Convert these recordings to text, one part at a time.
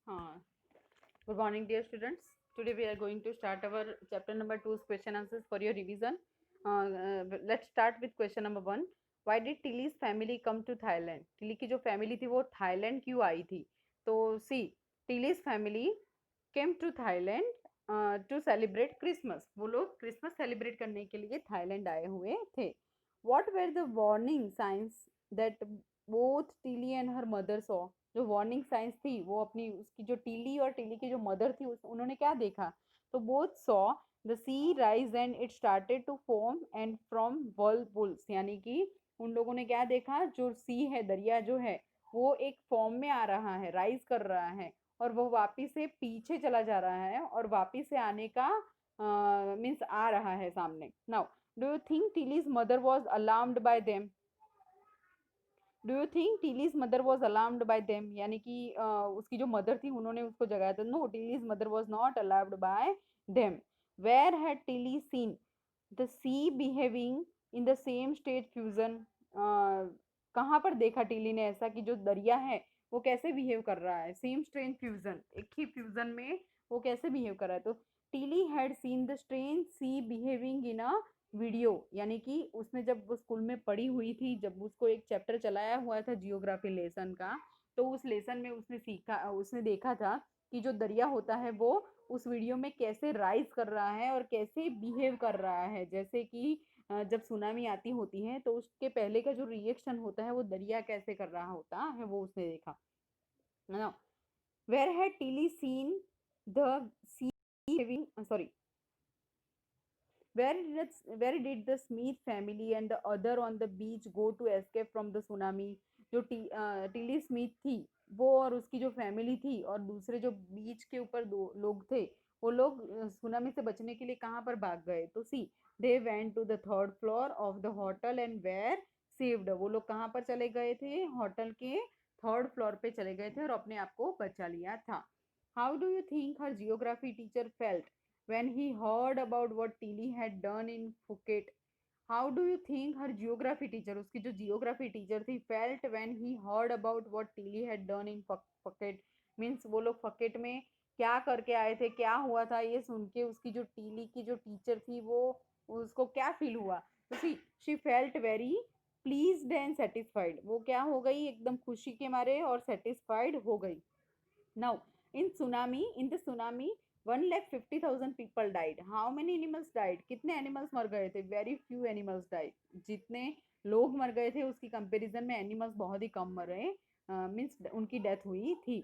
हाँ, good morning, dear students. Today we are going to start our chapter number 2's question answers for your revision. Let's start with question number 1. Why did Tilly's family come to Thailand? Tilly की जो family थी वो Thailand क्यों आई थी? तो see, Tilly's family came to Thailand to celebrate Christmas. वो लोग Christmas celebrate करने के लिए Thailand आए हुए थे. What were the warning signs that both Tilly and her mother saw? जो वार्निंग साइंस थी वो अपनी उसकी जो टीली और टीली की जो मदर थी उन्होंने क्या देखा? तो both saw the sea rise and it started to form and from whirlpools, यानी कि उन लोगों ने क्या देखा, जो सी है, दरिया जो है, वो एक फॉर्म में आ रहा है, राइज कर रहा है और वो वापिस से पीछे चला जा रहा है और वापिस से आने का मीन्स आ रहा है सामने. Now do you think Tilly's mother was alarmed by them? Do you think Tilly's mother was alarmed by them, यानी कि उसकी जो मदर थी उन्होंने उसको जगाया था? No, Tilly's mother was not alarmed by them. Where had Tilly seen the sea behaving in the same stage fusion? कहाँ पर देखा टीली ने ऐसा कि जो दरिया है वो कैसे बिहेव कर रहा है? सेम स्ट्रेन फ्यूजन, एक ही फ्यूजन में वो कैसे बिहेव कर रहा है? तो Tilly had seen the strange sea behaving in a video, यानी कि उसने जब वो स्कूल में पढ़ी हुई थी, जब उसको एक चैप्टर चलाया हुआ था जियोग्राफी लेसन का, तो उस लेसन में उसने सीखा, उसने देखा था कि जो दरिया होता है वो उस वीडियो में कैसे राइज कर रहा है और कैसे बिहेव कर रहा है. जैसे कि जब सुनामी आती होती है तो उसके पहले का जो रिएक्शन होता है वो दरिया कैसे कर रहा होता है वो उसने देखा. Now, where had Tilly seen the sea having, sorry, where did the Smith family and the other on the beach go to escape from the tsunami? जो टिली स्मिथ थी वो और उसकी जो फैमिली थी और दूसरे जो बीच के ऊपर दो लोग थे, वो लोग सुनामी से बचने के लिए कहाँ पर भाग गए? तो see, they went to the third floor of the hotel and were saved. वो लोग कहाँ पर चले गए थे? होटल के थर्ड फ्लोर पे चले गए थे और अपने आप को बचा लिया था. How do you think her geography teacher felt when he heard about what Tilly had done in Phuket? How do you think her geography teacher, उसकी जो geography teacher थी, felt when he heard about what Tilly had done in Phuket? Means वो लोग fuck it में क्या करके आए थे, क्या हुआ था, ये सुन के उसकी जो टीली की जो टीचर थी वो उसको क्या फील हुआ? तो see, she felt very pleased and satisfied. वो क्या हो गई? एकदम खुशी के मारे और सेटिस्फाइड हो गई. Now, in the tsunami, 1,50,000 people died. How many animals died? कितने animals मर गए थे? Very few animals died. जितने लोग मर गए थे उसकी कंपैरिजन में animals बहुत ही कम मरे, मीन्स उनकी डेथ हुई थी.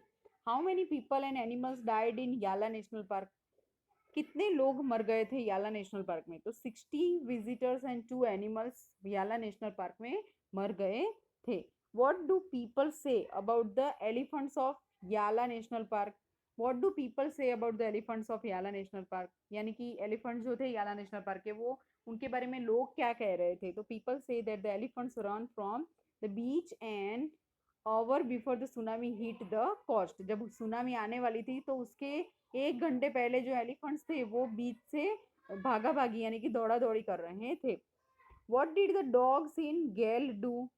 How many people and animals died in Yala National Park? कितने लोग मर गए थे याला नेशनल पार्क में? तो 60 visitors and 2 animals Yala national park में मर गए थे. What do people say about the elephants of Yala national park? What do people say about the elephants of Yala national park? यानी कि एलिफेंट्स जो थे याला नेशनल पार्क के, वो उनके बारे में लोग क्या कह रहे थे? तो people say that the elephants ran from the beach and over before the tsunami hit the coast. जब सुनामी आने वाली थी तो उसके 1 घंटे पहले जो एलिफेंट्स थे वो बीच से भागा भागी यानी कि दौड़ा दौड़ी कर रहे थे. What did the dogs in गैल डू?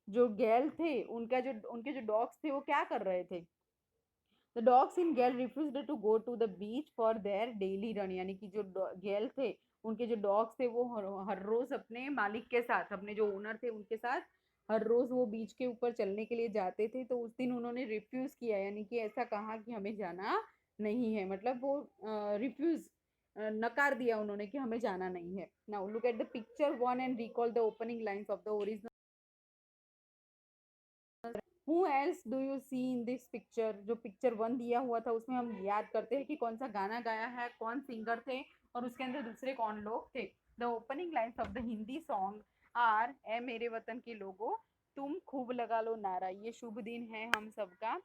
जो गैल थे उनके जो डॉग्स थे वो क्या कर रहे थे? The dogs in Galle refused to go to the beach for their daily run, यानी कि जो गैल थे उनके जो डॉग्स थे वो हर रोज अपने मालिक के साथ, अपने जो ओनर थे उनके साथ हर रोज वो बीच के ऊपर चलने के लिए जाते थे. तो उस दिन उन्होंने रिफ्यूज किया, यानी कि ऐसा कहा कि हमें जाना नहीं है, मतलब वो रिफ्यूज, नकार दिया उन्होंने कि हमें जाना नहीं है. Now look at the picture 1 and recall the opening lines of the original. Who else do you see in this picture? जो पिक्चर 1 दिया हुआ था उसमें हम याद करते हैं कि कौन सा गाना गाया है, कौन सिंगर थे और उसके अंदर दूसरे कौन लोग थे. The opening lines of the Hindi song are, ए मेरे वतन के लोगो, तुम खूब लगा लो नारा, ये शुभ दिन है हम सबका,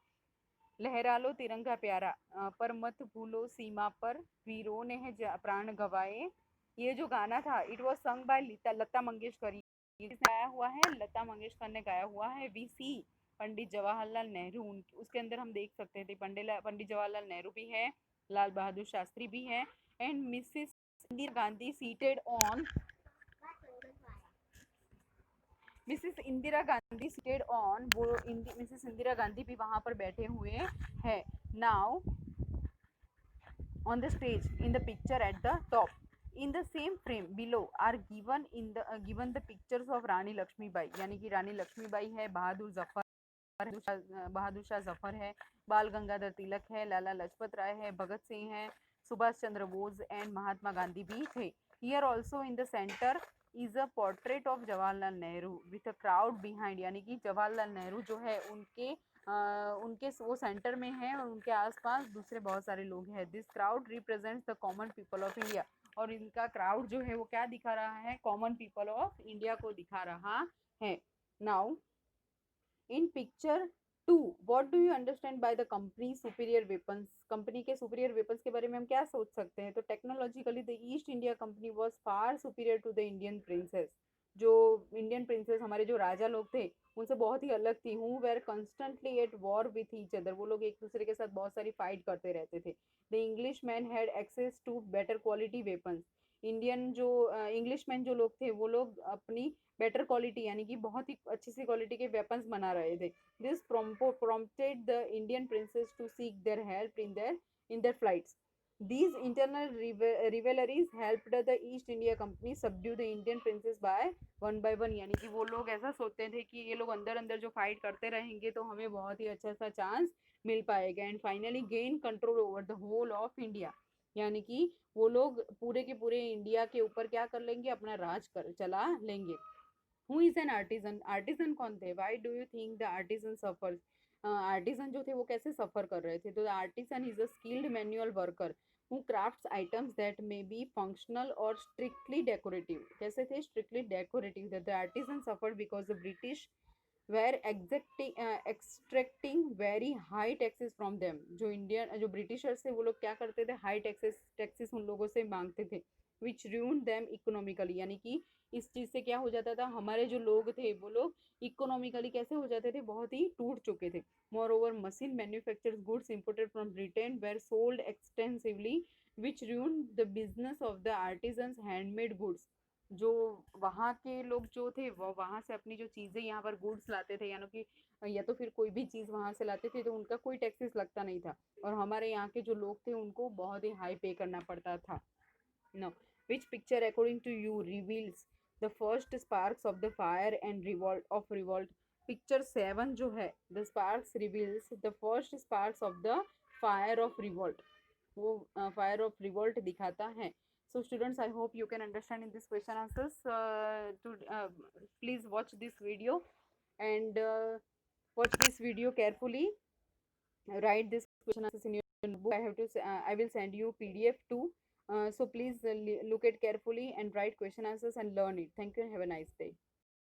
लहरा लो तिरंगा प्यारा, पर मत भूलो सीमा पर वीरों ने है प्राण गवाए. ये जो गाना था it was sung by Lata Mangeshkar. ये गाया हुआ है, लता मंगेशकर ने गाया हुआ है. वी सी पंडित जवाहरलाल नेहरू, उसके अंदर हम देख सकते थे पंडित जवाहरलाल नेहरू भी है, लाल बहादुर शास्त्री भी है and Mrs Indira Gandhi seated on Mrs Indira Gandhi seated on, वो मिसेस इंदिरा गांधी भी वहां पर बैठे हुए हैं. Now on the stage in the picture at the top. In the same frame below are given the pictures of Rani Lakshmi Bai, यानी कि रानी लक्ष्मीबाई है, बहादुर जफर, बहादुर शाह जफर है, बाल गंगाधर तिलक है, लाला लाजपत राय है, भगत सिंह है, सुभाष चंद्र बोस एंड महात्मा गांधी भी थे. Here also in the center is a portrait of Jawaharlal Nehru with a crowd behind, यानी कि जवाहरलाल नेहरू जो है उनके वो सेंटर में है और उनके आसपास दूसरे बहुत सारे लोग हैं. This crowd represents the common people of India, और इनका क्राउड जो है वो क्या दिखा रहा है, कॉमन पीपल ऑफ इंडिया को दिखा रहा है. Now in picture 2 what do you understand by the company superior weapons. Company के सुपीरियर वेपन्स के बारे में हम क्या सोच सकते हैं. तो technologically the East India Company was far superior to the Indian princes. जो इंडियन प्रिंसेस हमारे जो राजा लोग थे उनसे बहुत ही अलग थी. Who were constantly at war with each other, वो लोग एक दूसरे के साथ बहुत सारी फाइट करते रहते थे. The Englishman had access to better quality weapons. Indian जो इंग्लिश मैन जो लोग थे वो लोग अपनी बेटर क्वालिटी यानी कि बहुत ही अच्छी सी क्वालिटी के वेपन्स बना रहे थे. This prompted the Indian princes to seek their help in their flights. These internal rivalries helped the East India Company subdue the Indian princes by one, यानी कि वो लोग ऐसा सोचते थे कि ये लोग अंदर अंदर जो फाइट करते रहेंगे तो हमें बहुत ही अच्छा सा चांस मिल पाएगा. And finally gain control over the whole of India, यानी कि वो लोग पूरे के पूरे इंडिया के ऊपर क्या कर लेंगे, अपना राज कर चला लेंगे. Who is an artisan. Artisan कौन थे. Why do you think the artisan suffer. Artisan जो थे वो कैसे सफर कर रहे थे. तो artisan is a skilled manual worker who crafts items that may be functional or strictly decorative. कैसे थे, strictly decorative. The artisan suffer because the British were extracting very high taxes from them. जो Indian जो Britishers थे वो लोग क्या करते थे, हाई टैक्सेस उन लोगों से मांगते थे. विच रून्ड देम इकोनॉमिकली, यानी कि इस चीज़ से क्या हो जाता था, हमारे जो लोग थे वो लोग इकोनॉमिकली कैसे हो जाते थे, बहुत ही टूट चुके थे. Moreover machine manufactured goods imported from Britain were sold extensively which ruined the business of the artisans handmade goods. जो वहाँ के लोग जो थे वो वहाँ से अपनी जो चीज़ें यहाँ पर गुड्स लाते थे, यानी कि या तो फिर कोई भी चीज़ वहाँ से लाते थे तो उनका कोई टैक्सेस लगता नहीं था, और हमारे यहाँ के जो लोग थे उनको बहुत ही हाई पे करना पड़ता था. No, which picture according to you reveals the first sparks of the fire and revolt. Picture 7 जो है, the sparks reveals the first sparks of the fire of revolt. वो fire of revolt दिखाता है. So students, I hope you can understand in this question answers. Please watch this video and watch this video carefully. Write this question answers in your notebook. I will send you PDF too. So please look at carefully and write question answers and learn it. Thank you and have a nice day.